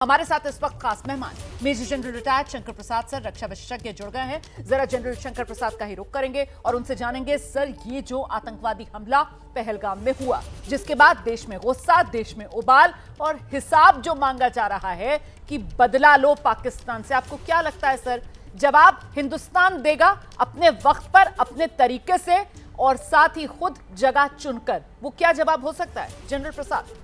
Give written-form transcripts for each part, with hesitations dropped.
हमारे साथ इस वक्त खास मेहमान major general retired Shankar Prasad sir, रक्षा विशेषज्ञ जुड़ गए हैं। जरा जनरल शंकर प्रसाद का ही रुख करेंगे और उनसे जानेंगे सर ये जो आतंकवादी हमला पहलगाम में हुआ, जिसके बाद देश में गुस्सा, देश में उबाल और हिसाब जो मांगा जा रहा है कि बदला लो पाकिस्तान से, आपको क्या लगता है सर जवाब हिंदुस्तान देगा अपने वक्त पर, अपने तरीके से और साथ ही खुद जगह चुनकर? वो क्या जवाब हो सकता है जनरल प्रसाद?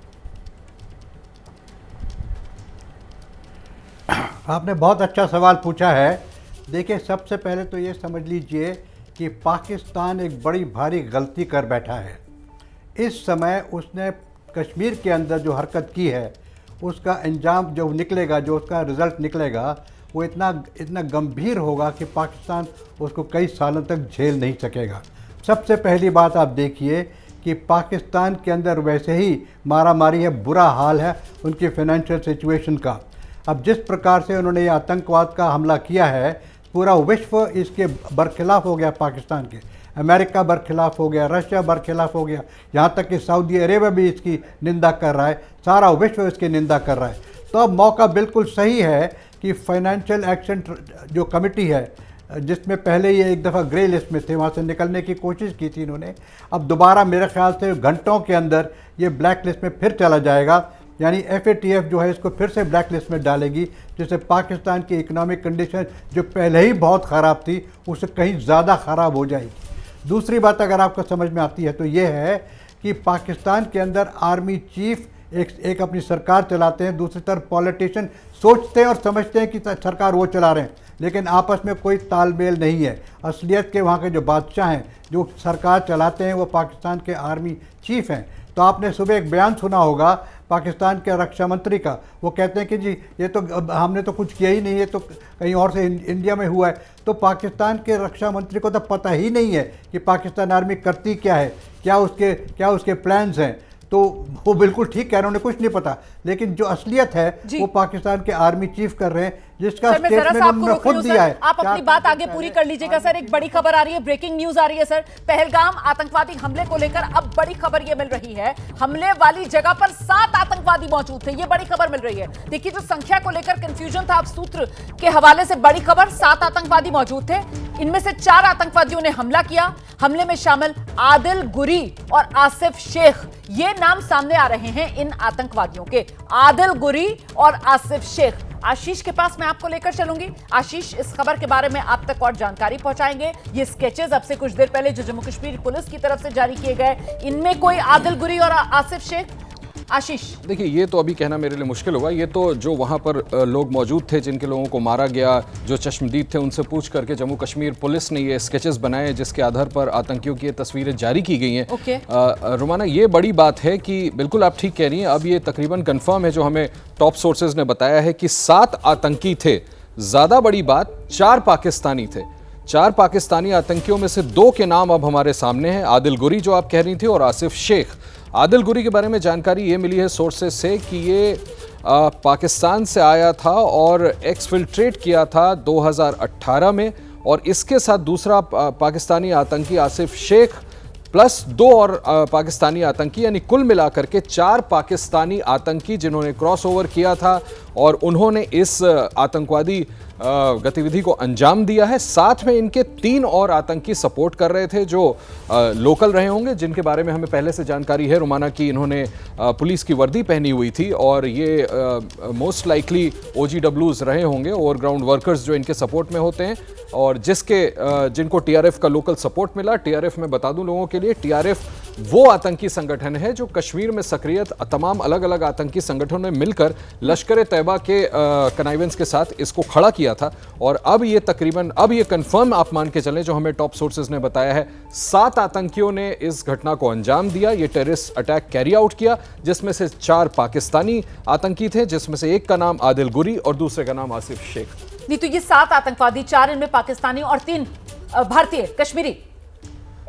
आपने बहुत अच्छा सवाल पूछा है। देखिए, सबसे पहले तो ये समझ लीजिए कि पाकिस्तान एक बड़ी भारी गलती कर बैठा है। इस समय उसने कश्मीर के अंदर जो हरकत की है उसका अंजाम जो निकलेगा, जो उसका रिज़ल्ट निकलेगा, वो इतना गंभीर होगा कि पाकिस्तान उसको कई सालों तक झेल नहीं सकेगा। सबसे पहली बात आप देखिए कि पाकिस्तान के अंदर वैसे ही मारामारी है, बुरा हाल है उनकी फाइनेंशियल सिचुएशन का। अब जिस प्रकार से उन्होंने ये आतंकवाद का हमला किया है, पूरा विश्व इसके बरखिलाफ़ हो गया। पाकिस्तान के अमेरिका बरखिलाफ़ हो गया, रशिया बरखिलाफ़ हो गया, यहाँ तक कि सऊदी अरेबिया भी इसकी निंदा कर रहा है, सारा विश्व इसकी निंदा कर रहा है। तो अब मौका बिल्कुल सही है कि फाइनेंशियल एक्शन जो कमेटी है, जिसमें पहले ये एक दफ़ा ग्रे लिस्ट में थे, वहाँ से निकलने की कोशिश की थी इन्होंने, अब दोबारा मेरे ख्याल से घंटों के अंदर ये ब्लैक लिस्ट में फिर चला जाएगा। यानी FATF जो है इसको फिर से ब्लैक लिस्ट में डालेगी, जिससे पाकिस्तान की इकोनॉमिक कंडीशन जो पहले ही बहुत ख़राब थी उससे कहीं ज़्यादा ख़राब हो जाएगी। दूसरी बात अगर आपको समझ में आती है तो ये है कि पाकिस्तान के अंदर आर्मी चीफ एक अपनी सरकार चलाते हैं, दूसरी तरफ पॉलिटिशियन सोचते हैं और समझते हैं कि सरकार वो चला रहे हैं, लेकिन आपस में कोई तालमेल नहीं है। असलियत के वहाँ के जो बादशाह हैं, जो सरकार चलाते हैं, वो पाकिस्तान के आर्मी चीफ हैं। तो आपने सुबह एक बयान सुना होगा पाकिस्तान के रक्षा मंत्री का, वो कहते हैं कि जी ये तो हमने तो कुछ किया ही नहीं है, तो कहीं और से इंडिया में हुआ है। तो पाकिस्तान के रक्षा मंत्री को तो पता ही नहीं है कि पाकिस्तान आर्मी करती क्या है, क्या उसके प्लान्स हैं। तो वो बिल्कुल ठीक कह रहे हैं, उन्हें कुछ नहीं पता, लेकिन जो असलियत है वो पाकिस्तान के आर्मी चीफ कर रहे हैं, जिसका स्टेटमेंट उन्होंने खुद दिया है। आप अपनी बात आगे पूरी कर लीजिएगा सर। एक बड़ी खबर आ रही है, ब्रेकिंग न्यूज आ रही है सर। पहलगाम आतंकवादी हमले को लेकर अब बड़ी खबर ये मिल रही है, हमले वाली जगह पर 7 आतंकवादी मौजूद थे, ये बड़ी खबर मिल रही है। देखिए, जो संख्या को लेकर कंफ्यूजन था, अब सूत्र के हवाले से बड़ी खबर, 7 आतंकवादी मौजूद थे, इनमें से 4 आतंकवादियों ने हमला किया। हमले में शामिल आदिल गुरी और आसिफ शेख, ये नाम सामने आ रहे हैं इन आतंकवादियों के, आदिल गुरी और आसिफ शेख। आशीष के पास मैं आपको लेकर चलूंगी। आशीष, इस खबर के बारे में आप तक और जानकारी पहुंचाएंगे। ये स्केचेस अब से कुछ देर पहले जो जम्मू कश्मीर पुलिस की तरफ से जारी किए गए, इनमें कोई आदिल गुरी और आसिफ शेख? आशीष, देखिए, ये तो अभी कहना मेरे लिए मुश्किल होगा। ये तो जो वहाँ पर लोग मौजूद थे, जिनके लोगों को मारा गया, जो चश्मदीद थे, उनसे पूछ करके जम्मू कश्मीर पुलिस ने ये स्केचेस बनाए, जिसके आधार पर आतंकियों की ये तस्वीरें जारी की गई हैं। रुमाना, ये बड़ी बात है कि बिल्कुल आप ठीक कह रही हैं। अब ये तकरीबन कंफर्म है, जो हमें टॉप सोर्सेज ने बताया है कि 7 आतंकी थे। ज़्यादा बड़ी बात, 4 पाकिस्तानी थे। 4 पाकिस्तानी आतंकियों में से 2 के नाम अब हमारे सामने हैं, आदिल गुरी जो आप कह रही थी और आसिफ शेख। आदिल गुरी के बारे में जानकारी ये मिली है सोर्सेज से कि ये पाकिस्तान से आया था और एक्सफिल्ट्रेट किया था 2018 में, और इसके साथ दूसरा पाकिस्तानी आतंकी आसिफ शेख प्लस 2 और पाकिस्तानी आतंकी, यानी कुल मिलाकर के 4 पाकिस्तानी आतंकी जिन्होंने क्रॉस ओवर किया था और उन्होंने इस आतंकवादी गतिविधि को अंजाम दिया है। साथ में इनके 3 और आतंकी सपोर्ट कर रहे थे, जो लोकल रहे होंगे, जिनके बारे में हमें पहले से जानकारी है रुमाना की इन्होंने पुलिस की वर्दी पहनी हुई थी, और ये मोस्ट लाइकली OGWs रहे होंगे, ओवरग्राउंड वर्कर्स जो इनके सपोर्ट में होते हैं, और जिनको TRF का लोकल सपोर्ट मिला। TRF में बता दूं लोगों के लिए, TRF वो आतंकी संगठन है जो कश्मीर में सक्रिय तमाम अलग अलग आतंकी संगठनों ने मिलकर लश्कर तैयबा के कनाइवेंस के साथ इसको खड़ा किया था। और अब ये कंफर्म आप मान के चलें, जो हमें टॉप सोर्सेज ने बताया है, 7 आतंकियों ने इस घटना को अंजाम दिया, ये टेररिस्ट अटैक कैरी आउट किया, जिसमें से 4 पाकिस्तानी आतंकी थे, जिसमें से एक का नाम आदिल गुरी और दूसरे का नाम आसिफ शेख। नहीं तो ये 7 आतंकवादी, 4 इनमें पाकिस्तानी और 3 भारतीय कश्मीरी।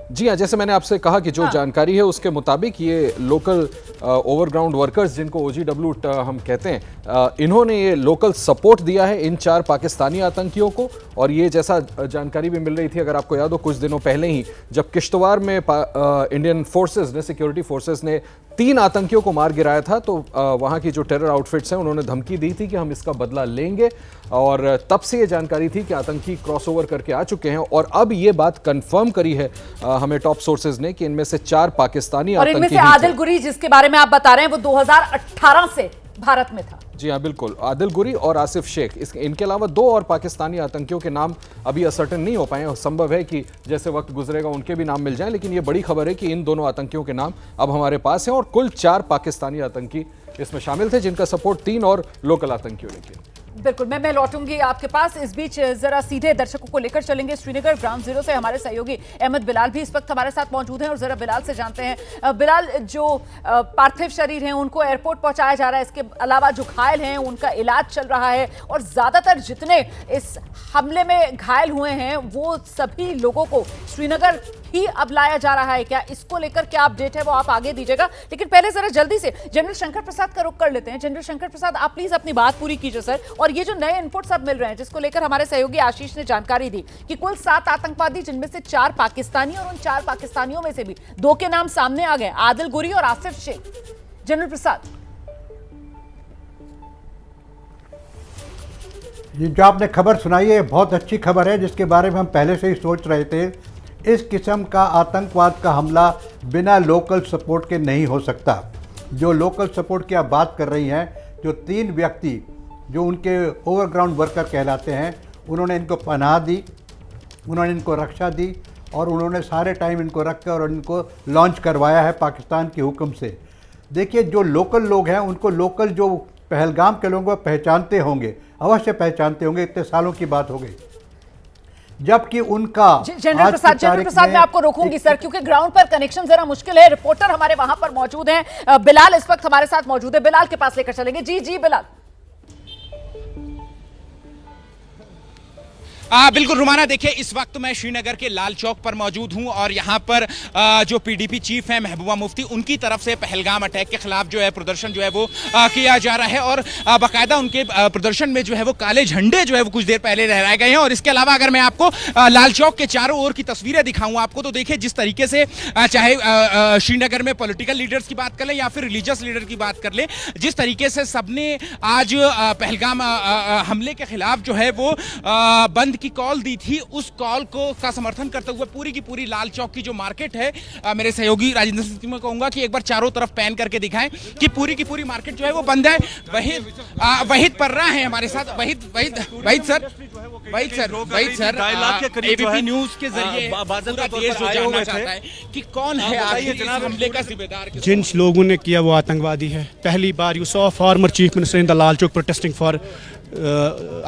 जी हाँ, जैसे मैंने आपसे कहा कि जो जानकारी है उसके मुताबिक ये लोकल ओवरग्राउंड वर्कर्स जिनको OGW हम कहते हैं, इन्होंने ये लोकल सपोर्ट दिया है इन 4 पाकिस्तानी आतंकियों को। और ये जैसा जानकारी भी मिल रही थी, अगर आपको याद हो, कुछ दिनों पहले ही जब किश्तवाड़ में इंडियन फोर्सेस ने, सिक्योरिटी फोर्सेस ने 3 आतंकियों को मार गिराया था, तो वहाँ की जो टेरर आउटफिट्स हैं उन्होंने धमकी दी थी कि हम इसका बदला लेंगे। और तब से ये जानकारी थी कि आतंकी क्रॉसओवर करके आ चुके हैं। और अब ये बात कंफर्म करी है हमें टॉप सोर्सेज ने कि इनमें से 4 पाकिस्तानी और आतंकी इनमें से आदिल गुरी जिसके बारे में आप बता रहे हैं वो 2018 से भारत में था। जी हाँ, बिल्कुल। आदिल गुरी और आसिफ शेख, इनके अलावा 2 और पाकिस्तानी आतंकियों के नाम अभी असर्टेन नहीं हो पाए। संभव है कि जैसे वक्त गुजरेगा उनके भी नाम मिल जाएं, लेकिन ये बड़ी खबर है कि इन दोनों आतंकियों के नाम अब हमारे पास हैं और कुल 4 पाकिस्तानी आतंकी इसमें शामिल थे, जिनका सपोर्ट 3 और लोकल आतंकियों ने किया। बिल्कुल, मैं लौटूंगी आपके पास। इस बीच जरा सीधे दर्शकों को लेकर चलेंगे श्रीनगर ग्राउंड जीरो से। हमारे सहयोगी अहमद बिलाल भी इस वक्त हमारे साथ मौजूद हैं और जरा बिलाल से जानते हैं। बिलाल, जो पार्थिव शरीर हैं उनको एयरपोर्ट पहुंचाया जा रहा है, इसके अलावा जो घायल हैं उनका इलाज चल रहा है और ज्यादातर जितने इस हमले में घायल हुए हैं वो सभी लोगों को श्रीनगर ही अब लाया जा रहा है क्या? इसको लेकर क्या अपडेट है वो आप आगे दीजिएगा, लेकिन पहले जरा जल्दी से जनरल शंकर प्रसाद का रुख कर लेते हैं। जनरल शंकर प्रसाद, आप प्लीज अपनी बात पूरी कीजिए सर। और ये जो नए इनपुट्स अब मिल रहे हैं जिसको लेकर हमारे सहयोगी आशीष ने जानकारी दी कि कुल 7 आतंकवादी, जिनमें से 4 पाकिस्तानी, और उन 4 पाकिस्तानियों में से भी 2 के नाम सामने आ गए, आदिल गुरी और आसिफ शेख। जनरल प्रसाद, ये जो आपने खबर सुनाई है बहुत अच्छी खबर है, जिसके बारे में हम पहले से ही सोच रहे थे। इस किस्म का आतंकवाद का हमला बिना लोकल सपोर्ट के नहीं हो सकता। जो लोकल सपोर्ट की आप बात कर रही हैं, जो 3 व्यक्ति जो उनके ओवरग्राउंड वर्कर कहलाते हैं, उन्होंने इनको पनाह दी, उन्होंने इनको रक्षा दी और उन्होंने सारे टाइम इनको रख कर और इनको लॉन्च करवाया है पाकिस्तान के हुक्म से। देखिए, जो लोकल लोग हैं उनको लोकल जो पहलगाम के लोगों को पहचानते होंगे, अवश्य पहचानते होंगे, इतने सालों की बात हो गई। जबकि उनका जनरल प्रसाद मैं आपको रोकूंगी सर, क्योंकि ग्राउंड पर कनेक्शन जरा मुश्किल है। रिपोर्टर हमारे वहां पर मौजूद हैं, बिलाल इस वक्त हमारे साथ मौजूद है, बिलाल के पास लेकर चलेंगे। जी बिलाल। बिल्कुल रुमाना, देखिए इस वक्त मैं श्रीनगर के लाल चौक पर मौजूद हूं और यहां पर जो PDP चीफ हैं महबूबा मुफ्ती, उनकी तरफ से पहलगाम अटैक के खिलाफ जो है प्रदर्शन जो है वो किया जा रहा है और बाकायदा उनके प्रदर्शन में जो है वो काले झंडे जो है वो कुछ देर पहले लहराए गए हैं। और इसके अलावा अगर मैं आपको लाल चौक के चारों ओर की तस्वीरें दिखाऊं आपको, तो देखिए जिस तरीके से चाहे श्रीनगर में पॉलिटिकल लीडर्स की बात कर लें या फिर रिलीजियस लीडर की बात कर लें, जिस तरीके से सबने आज पहलगाम हमले के खिलाफ जो है वो बंद की कॉल दी थी, उस कॉल का समर्थन करते हुए पूरी की पूरी लाल चौक की जो मार्केट है, मेरे सहयोगी राजेंद्र सिंह में कहूंगा कि एक बार चारों तरफ पैन करके दिखाएं कि पूरी की पूरी मार्केट जो है वो बंद है। वहीद पर्रा है हमारे साथ। वहीद सर एबीपी न्यूज के जरिए पूरा देश जो जानना चाहता है कि कौन है आखिर हमले का जिम्मेदार। जिन लोगों ने किया वो आतंकवादी है। पहली बार you saw former chief minister in the Lal Chowk protesting for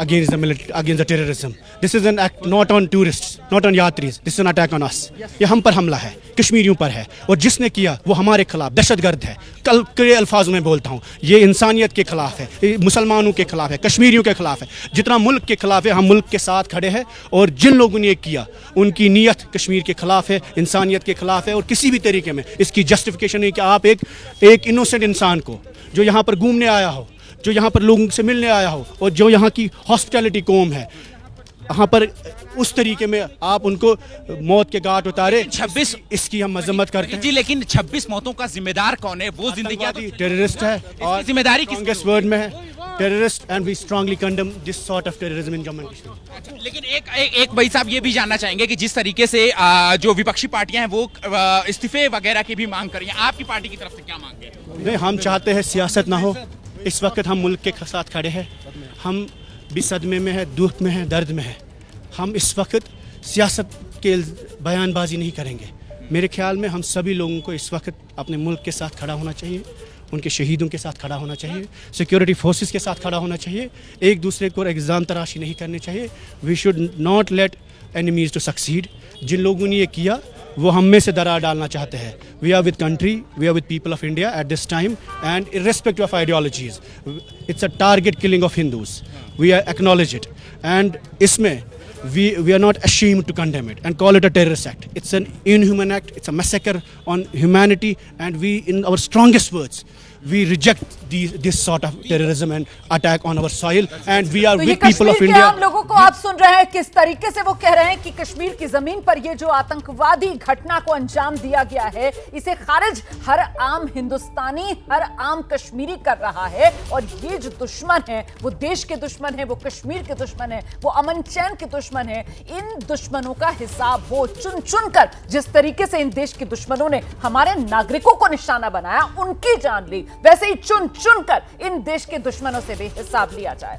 against the terrorism. This is an act not on tourists, not on yatris. This is an attack on us. ये हम पर हमला है, कश्मीरियों पर है, और जिसने किया वो हमारे खिलाफ दहशतगर्द है। कल के अल्फाजों में बोलता हूँ, ये इंसानियत के खिलाफ है, मुसलमानों के खिलाफ है, कश्मीरियों के खिलाफ है। जितना मुल्क के खिलाफ है, हम मुल्क के साथ खड़े हैं। और जिन लोगों ने ये किया उनकी नीयत कश्मीर के खिलाफ है, इंसानियत के खिलाफ है, और किसी भी तरीके में इसकी जस्टिफिकेशन नहीं कि आप एक इनोसेंट इंसान को जो यहाँ पर घूमने आया हो, जो यहाँ पर लोगों से मिलने आया हो, और जो यहाँ की हॉस्पिटैलिटी कौम है, यहाँ पर उस तरीके में आप उनको मौत के घाट उतारे। 26 इसकी हम मजम्मत करते हैं जी, लेकिन 26 मौतों का जिम्मेदार कौन है? वो जिंदगी टेररिस्ट है और जिम्मेदारी किस वर्ड में है, terrorist, and we strongly condemn this sort of terrorism in Jammu and Kashmir. लेकिन एक भाई साहब ये भी जानना चाहेंगे कि जिस तरीके से जो विपक्षी पार्टियां हैं वो इस्तीफे वगैरह की भी मांग कर रही हैं, आपकी पार्टी की तरफ से क्या मांग है? नहीं, हम चाहते हैं सियासत ना हो। इस वक्त हम मुल्क के साथ खड़े हैं, हम भी सदमे में है, दुख में है, दर्द में है। हम इस वक्त सियासत के बयानबाजी नहीं करेंगे। मेरे ख्याल में हम सभी लोगों को इस वक्त अपने मुल्क के साथ खड़ा होना चाहिए, उनके शहीदों के साथ खड़ा होना चाहिए, सिक्योरिटी फोर्सेस के साथ खड़ा होना चाहिए। एक दूसरे को एग्ज़ाम तराशी नहीं करनी चाहिए। We should not let enemies to succeed. जिन लोगों ने ये किया वो हम में से दरार डालना चाहते हैं। We are with country, we are with people of India at this time and irrespective of ideologies. It's a target killing of Hindus, we are acknowledge it. And इसमें we are not ashamed to condemn it and call it a terrorist act. It's an inhuman act. It's a massacre on humanity, and we, in our strongest words, we reject this sort of terrorism and attack on our soil, and we are तो ये with people of Kashmir के India. आम लोगों को आप सुन रहे हैं किस तरीके से वो कह रहे हैं कि कश्मीर की जमीन पर ये जो आतंकवादी घटना को अंजाम दिया गया है, इसे खारिज हर आम हिंदुस्तानी, हर आम कश्मीरी कर रहा है। और ये जो दुश्मन है वो देश के दुश्मन है, वो कश्मीर के दुश्मन है, वो अमन चैन के दुश्मन है। इन दुश्मनों का हिसाब वो चुन चुन कर, जिस तरीके से इन देश के दुश्मनों ने हमारे नागरिकों को निशाना बनाया, उनकी जान ली, वैसे ही चुन चुन कर इन देश के दुश्मनों से भी हिसाब लिया जाए।